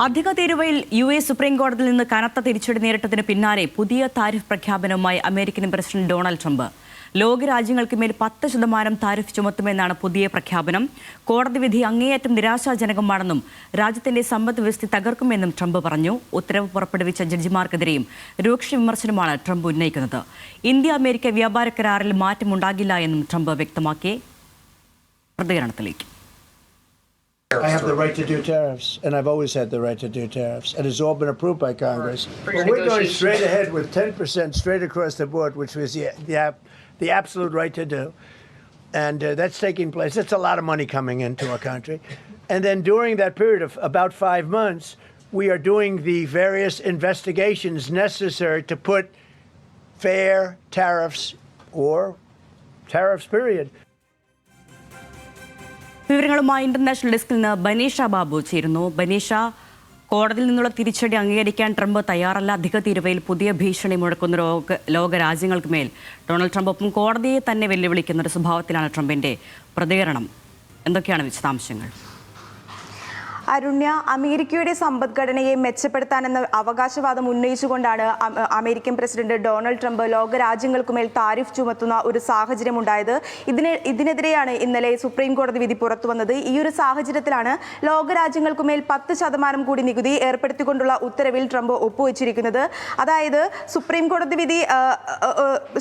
അധിക തീരുവയിൽ US supreme കോടതിയിൽ നിന്ന് കനത്ത തിരിച്ചടി നേരിട്ടതിന് പിന്നാലെ പുതിയ താരിഫ് പ്രഖ്യാപനവുമായി അമേരിക്കൻ പ്രസിഡന്റ് ഡൊണാൾഡ് ട്രംപ്. ലോകരാജ്യങ്ങൾക്ക് മേൽ 10% താരിഫ് ചുമത്തുമെന്നാണ് പുതിയ പ്രഖ്യാപനം. കോടതി വിധി അങ്ങേയറ്റം നിരാശാജനകമാണെന്നും രാജ്യത്തിന്റെ സമ്പദ് വ്യവസ്ഥ തകർക്കുമെന്നും ട്രംപ് പറഞ്ഞു. ഉത്തരവ് പുറപ്പെടുവിച്ച ജഡ്ജിമാർക്കെതിരെയും രൂക്ഷ വിമർശനമാണ് ട്രംപ് ഉന്നയിക്കുന്നത്. ഇന്ത്യ അമേരിക്ക വ്യാപാര കരാറിൽ മാറ്റമുണ്ടാകില്ല എന്നും ട്രംപ് വ്യക്തമാക്കി. പ്രതികരണത്തിലേക്ക്. I have the right to do tariffs, and I've always had the right to do tariffs, and it's all been approved by Congress. But we're going straight ahead with 10% straight across the board, which was the absolute right to do, and that's taking place. That's a lot of money coming into our country. And then during that period of about 5 months, we are doing the various investigations necessary to put fair tariffs or tariffs, period. വിവരങ്ങളുമായി international ഡെസ്കിൽ നിന്ന് ബനീഷ ബാബു ചേരുന്നു. ബനീഷ, കോടതിയിൽ നിന്നുള്ള തിരിച്ചടി അംഗീകരിക്കാൻ Trump തയ്യാറല്ല. അധിക തീരുവയിൽ പുതിയ ഭീഷണി മുഴക്കുന്ന ലോക രാജ്യങ്ങൾക്ക് മേൽ ഡൊണാൾഡ് ട്രംപ് ഒപ്പം കോടതിയെ തന്നെ വെല്ലുവിളിക്കുന്ന ഒരു സ്വഭാവത്തിലാണ് ട്രംപിന്റെ പ്രതികരണം. എന്തൊക്കെയാണ് വിശദാംശങ്ങൾ? അരുണ്യ, അമേരിക്കയുടെ സമ്പദ്ഘടനയെ മെച്ചപ്പെടുത്താനെന്ന അവകാശവാദം ഉന്നയിച്ചുകൊണ്ടാണ് അമേരിക്കൻ പ്രസിഡന്റ് ഡൊണാൾഡ് ട്രംപ് ലോകരാജ്യങ്ങൾക്കുമേൽ താരിഫ് ചുമത്തുന്ന ഒരു സാഹചര്യമുണ്ടായത്. ഇതിനെതിരെയാണ് ഇന്നലെ സുപ്രീം കോടതി വിധി പുറത്തുവന്നത്. ഈ ഒരു സാഹചര്യത്തിലാണ് ലോകരാജ്യങ്ങൾക്കുമേൽ 10% കൂടി നികുതി ഏർപ്പെടുത്തിക്കൊണ്ടുള്ള ഉത്തരവിൽ ട്രംപ് ഒപ്പുവെച്ചിരിക്കുന്നത്. അതായത് സുപ്രീം കോടതി വിധി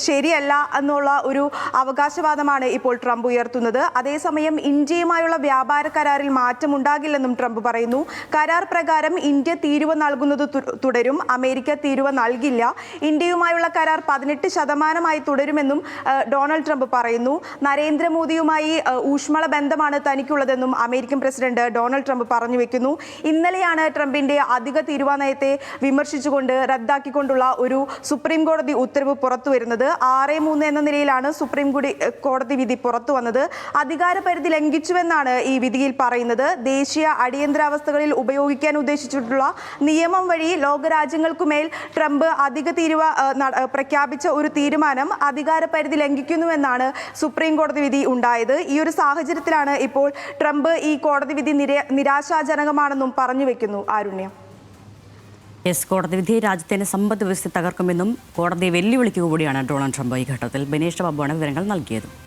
ശരിയല്ല എന്നുള്ള ഒരു അവകാശവാദമാണ് ഇപ്പോൾ ട്രംപ് ഉയർത്തുന്നത്. അതേസമയം ഇന്ത്യയുമായുള്ള വ്യാപാര കരാറിൽ മാറ്റമുണ്ടാകില്ലെന്നും ട്രംപ് പറയുന്നു. കരാർ പ്രകാരം ഇന്ത്യ തീരുവ നൽകുന്നത് തുടരും, അമേരിക്ക തീരുവ നൽകില്ല. ഇന്ത്യയുമായുള്ള കരാർ 18% തുടരുമെന്നും ഡൊണാൾഡ് ട്രംപ് പറയുന്നു. നരേന്ദ്രമോദിയുമായി ഊഷ്മള ബന്ധമാണ് തനിക്കുള്ളതെന്നും അമേരിക്കൻ പ്രസിഡന്റ് ഡൊണാൾഡ് ട്രംപ് പറഞ്ഞു വെക്കുന്നു. ഇന്നലെയാണ് ട്രംപിന്റെ അധിക തീരുവ നയത്തെ വിമർശിച്ചുകൊണ്ട് റദ്ദാക്കിക്കൊണ്ടുള്ള ഒരു സുപ്രീം കോടതി ഉത്തരവ് പുറത്തു വരുന്നത്. 6-3 എന്ന നിലയിലാണ് സുപ്രീം കോടതി വിധി പുറത്തു വന്നത്. അധികാര പരിധി ലംഘിച്ചുവെന്നാണ് ഈ വിധിയിൽ പറയുന്നത്. ദേശീയ അടിയന്തരാവസ്ഥകളിൽ ഉപയോഗിക്കാൻ ഉദ്ദേശിച്ചിട്ടുള്ള നിയമം വഴി ലോകരാജ്യങ്ങൾക്കുമേൽ ട്രംപ് അധിക തീരുവ പ്രഖ്യാപിച്ച ഒരു തീരുമാനം അധികാര പരിധി ലംഘിക്കുന്നുവെന്നാണ് സുപ്രീം കോടതി വിധി ഉണ്ടായത്. ഈ ഒരു സാഹചര്യത്തിലാണ് ഇപ്പോൾ ട്രംപ് ഈ കോടതി വിധി നിരാശാജനകമാണെന്നും പറഞ്ഞു വെക്കുന്നു. ആരുണ്യം, കോടതി വിധി രാജ്യത്തിന്റെ സമ്പദ് വ്യവസ്ഥ തകർക്കുമെന്നും കോടതിയെ വെല്ലുവിളിക്കുക കൂടിയാണ് ഡൊണാൾഡ് ട്രംപ് ഈ ഘട്ടത്തിൽ. ബനീഷ ബാബുവാണ് വിവരങ്ങൾ നൽകിയത്.